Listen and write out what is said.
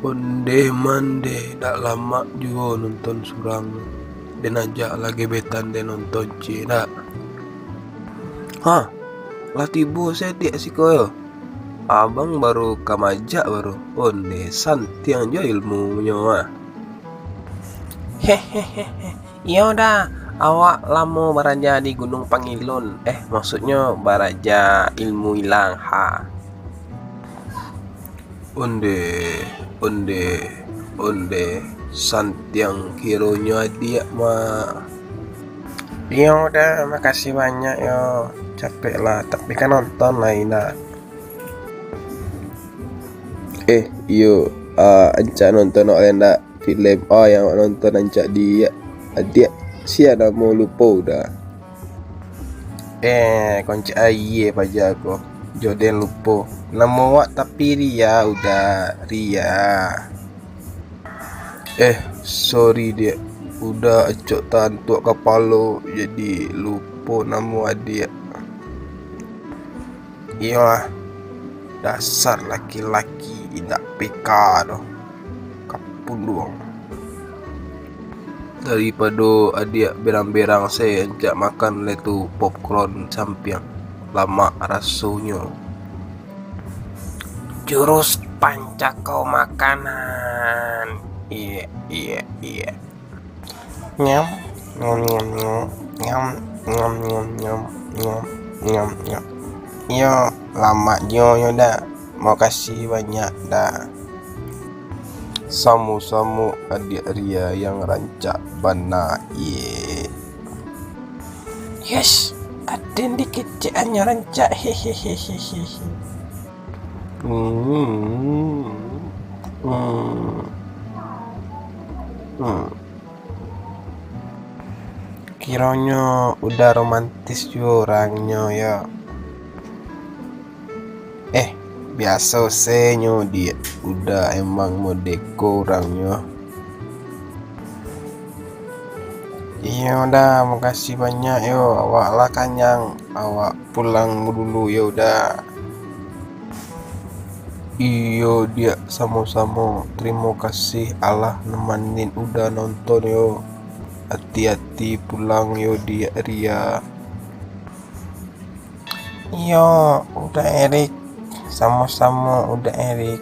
Onde mande, dak lama juga nonton surang. Dan ajak lagi betan de nonton cina. Hah, lah tibu saya dia sih koyo. Abang baru kamajak baru. Onde santiang jo ilmu nyoa. Hehehe, iya udah, awak lamo baraja di Gunung Pangilun. Maksudnya baraja ilmu hilang ha. Onde santiang kironya dia mah. Iya udah, makasih banyak yo. Capek lah, tapi kan nonton lah Ina. Iyo anca nonton oleh ndak film yang nonton anca dia adik sia dah mau lupa udah. Konci aye paja aku. Joden lupa. Nama wak tapi Ria udah Ria. Sorry dia udah acok tantuk kepala jadi lupa nama adik. Iya, dasar laki-laki tidak peka doh. Kapun doang. Daripada adik berang-berang saya ajak makan letu popcorn sampiang lama rasanya. Jurus pancako makanan. Iya. Nyam nyam nyam nyam nyam nyam nyam nyam nyam nyam. Yo, lama yo dah. Mau kasih banyak dah. Samu-samu adik Ria yang rancak bana Yes, aden dikit hanya rancak hehehe. Kiranya udah romantis juga orangnya ya. Biasa senyo dia udah emang modeko orangnya. Iya udah, makasih banyak yo. Awak lah kanyang, awak pulang dulu ya udah. Iyo dia sama-sama. Terima kasih Allah nemenin udah nonton yo. Hati-hati pulang yo dia Ria. Iya, udah Erik. Sama-sama udah Erik.